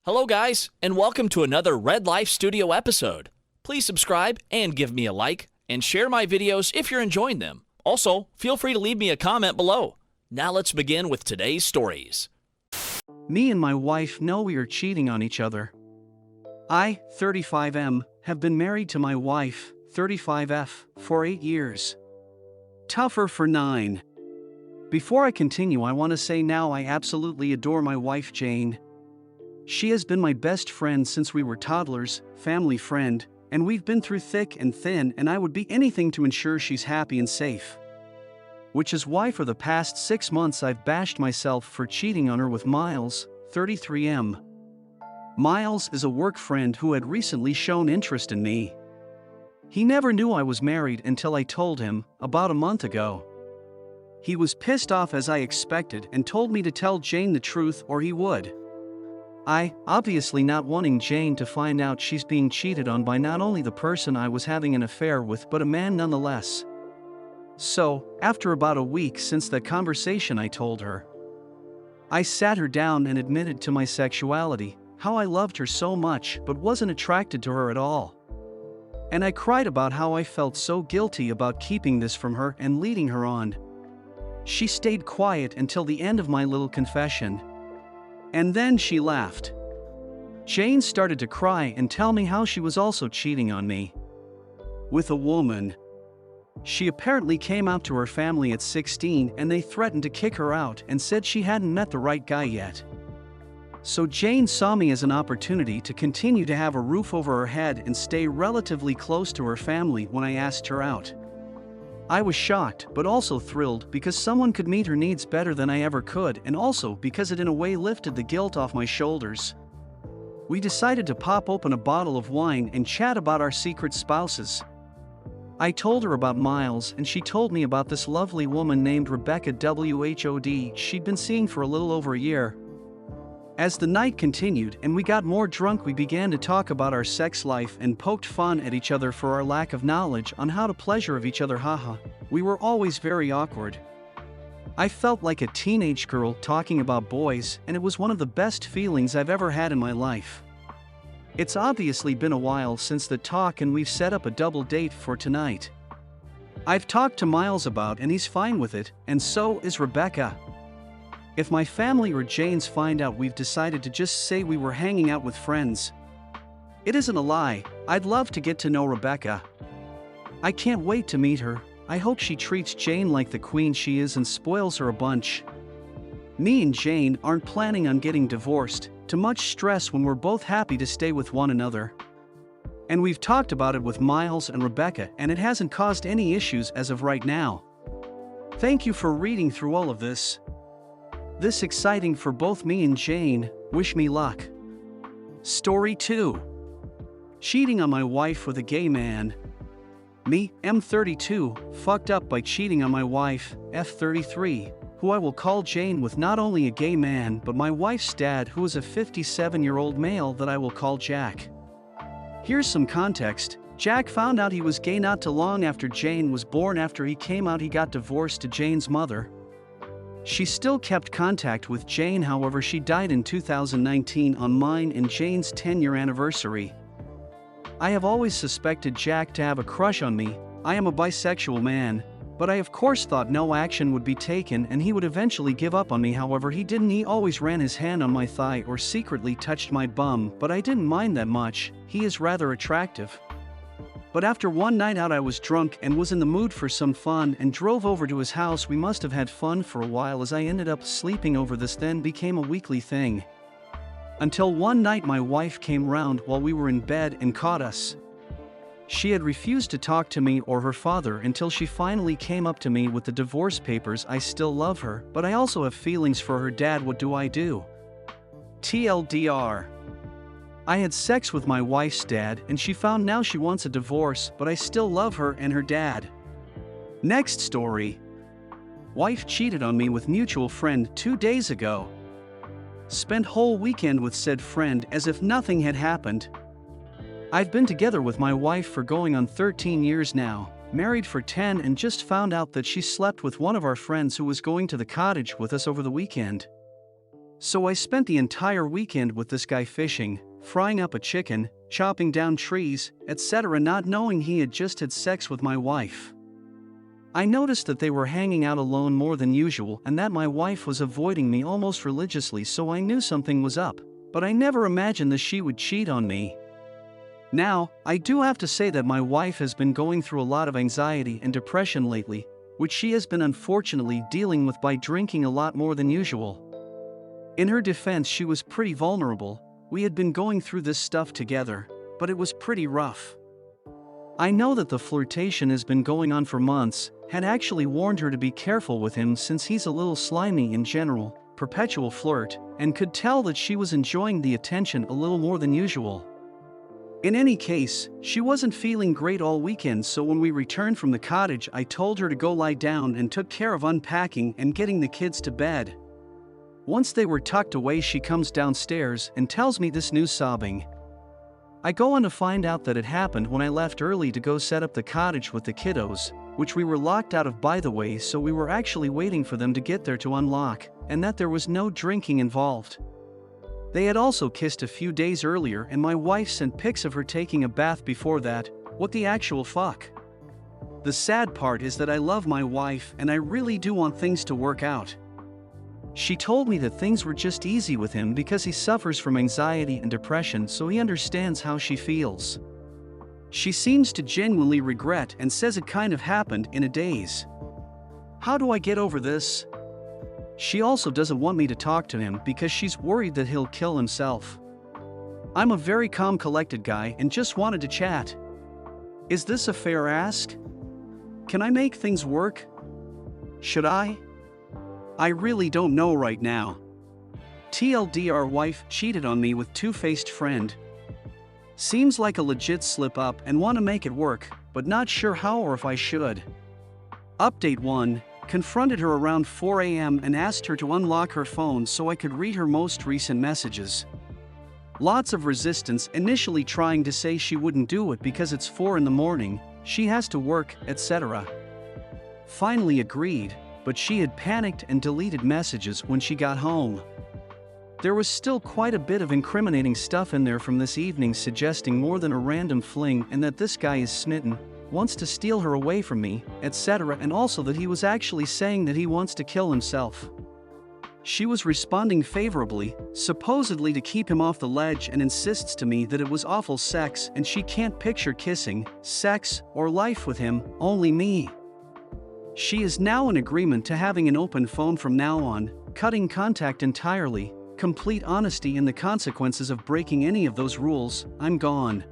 Hello guys, and welcome to another Red Life Studio episode. Please subscribe and give me a like, and share my videos if you're enjoying them. Also, feel free to leave me a comment below. Now let's begin with today's stories. Me and my wife know we are cheating on each other. I, 35M, have been married to my wife, 35F, for 8 years. Tougher for 9. Before I continue, I want to say now I absolutely adore my wife Jane. She has been my best friend since we were toddlers, family friend, and we've been through thick and thin, and I would be anything to ensure she's happy and safe. Which is why for the past 6 months I've bashed myself for cheating on her with Miles, 33M. Miles is a work friend who had recently shown interest in me. He never knew I was married until I told him, about a month ago. He was pissed off as I expected and told me to tell Jane the truth or he would. I, obviously not wanting Jane to find out she's being cheated on by not only the person I was having an affair with but a man nonetheless. So, after about a week since that conversation I told her. I sat her down and admitted to my sexuality, how I loved her so much but wasn't attracted to her at all. And I cried about how I felt so guilty about keeping this from her and leading her on. She stayed quiet until the end of my little confession. And then she laughed. Jane started to cry and tell me how she was also cheating on me. With a woman. She apparently came out to her family at 16 and they threatened to kick her out and said she hadn't met the right guy yet. So Jane saw me as an opportunity to continue to have a roof over her head and stay relatively close to her family when I asked her out. I was shocked but also thrilled because someone could meet her needs better than I ever could, and also because it in a way lifted the guilt off my shoulders. We decided to pop open a bottle of wine and chat about our secret spouses. I told her about Miles and she told me about this lovely woman named Rebecca WHOD she'd been seeing for a little over a year. As the night continued and we got more drunk, we began to talk about our sex life and poked fun at each other for our lack of knowledge on how to pleasure of each other. Haha, we were always very awkward. I felt like a teenage girl talking about boys, and it was one of the best feelings I've ever had in my life. It's obviously been a while since the talk and we've set up a double date for tonight. I've talked to Miles about and he's fine with it, and so is Rebecca. If my family or Jane's find out, we've decided to just say we were hanging out with friends. It isn't a lie, I'd love to get to know Rebecca. I can't wait to meet her. I hope she treats Jane like the queen she is and spoils her a bunch. Me and Jane aren't planning on getting divorced, too much stress when we're both happy to stay with one another. And we've talked about it with Miles and Rebecca and it hasn't caused any issues as of right now. Thank you for reading through all of this. This exciting for both me and Jane. Wish me luck. Story 2. Cheating on my wife with a gay man. Me, M32, fucked up by cheating on my wife, F33, who I will call Jane, with not only a gay man but my wife's dad, who is a 57-year-old male that I will call Jack. Here's some context. Jack found out he was gay not too long after Jane was born. After he came out, he got divorced to Jane's mother. She still kept contact with Jane, however she died in 2019 on mine and Jane's 10-year anniversary. I have always suspected Jack to have a crush on me. I am a bisexual man, but I of course thought no action would be taken and he would eventually give up on me. However he didn't. He always ran his hand on my thigh or secretly touched my bum, but I didn't mind that much. He is rather attractive. But after one night out, I was drunk and was in the mood for some fun and drove over to his house. We must have had fun for a while as I ended up sleeping over. This then became a weekly thing. Until one night my wife came round while we were in bed and caught us. She had refused to talk to me or her father until she finally came up to me with the divorce papers. I still love her, but I also have feelings for her dad. What do I do? TLDR. I had sex with my wife's dad and she found now she wants a divorce, but I still love her and her dad. Next story. Wife cheated on me with mutual friend 2 days ago. Spent whole weekend with said friend as if nothing had happened. I've been together with my wife for going on 13 years now, married for 10, and just found out that she slept with one of our friends who was going to the cottage with us over the weekend. So I spent the entire weekend with this guy fishing, frying up a chicken, chopping down trees, etc., not knowing he had just had sex with my wife. I noticed that they were hanging out alone more than usual and that my wife was avoiding me almost religiously, so I knew something was up, but I never imagined that she would cheat on me. Now, I do have to say that my wife has been going through a lot of anxiety and depression lately, which she has been unfortunately dealing with by drinking a lot more than usual. In her defense, she was pretty vulnerable. We had been going through this stuff together, but it was pretty rough. I know that the flirtation has been going on for months, had actually warned her to be careful with him since he's a little slimy in general, perpetual flirt, and could tell that she was enjoying the attention a little more than usual. In any case, she wasn't feeling great all weekend, so when we returned from the cottage, I told her to go lie down and took care of unpacking and getting the kids to bed. Once they were tucked away, she comes downstairs and tells me this news, sobbing. I go on to find out that it happened when I left early to go set up the cottage with the kiddos, which we were locked out of, by the way, so we were actually waiting for them to get there to unlock, and that there was no drinking involved. They had also kissed a few days earlier, and my wife sent pics of her taking a bath before that. What the actual fuck? The sad part is that I love my wife and I really do want things to work out. She told me that things were just easy with him because he suffers from anxiety and depression, so he understands how she feels. She seems to genuinely regret and says it kind of happened in a daze. How do I get over this? She also doesn't want me to talk to him because she's worried that he'll kill himself. I'm a very calm, collected guy and just wanted to chat. Is this a fair ask? Can I make things work? Should I? I really don't know right now. TLDR, wife cheated on me with two-faced friend. Seems like a legit slip up and want to make it work, but not sure how or if I should. Update 1. Confronted her around 4 a.m. and asked her to unlock her phone so I could read her most recent messages. Lots of resistance, initially trying to say she wouldn't do it because it's 4 in the morning, she has to work, etc. Finally agreed, but she had panicked and deleted messages when she got home. There was still quite a bit of incriminating stuff in there from this evening, suggesting more than a random fling and that this guy is smitten, wants to steal her away from me, etc., and also that he was actually saying that he wants to kill himself. She was responding favorably, supposedly to keep him off the ledge, and insists to me that it was awful sex and she can't picture kissing, sex, or life with him, only me. She is now in agreement to having an open phone from now on, cutting contact entirely, complete honesty in the consequences of breaking any of those rules. I'm gone.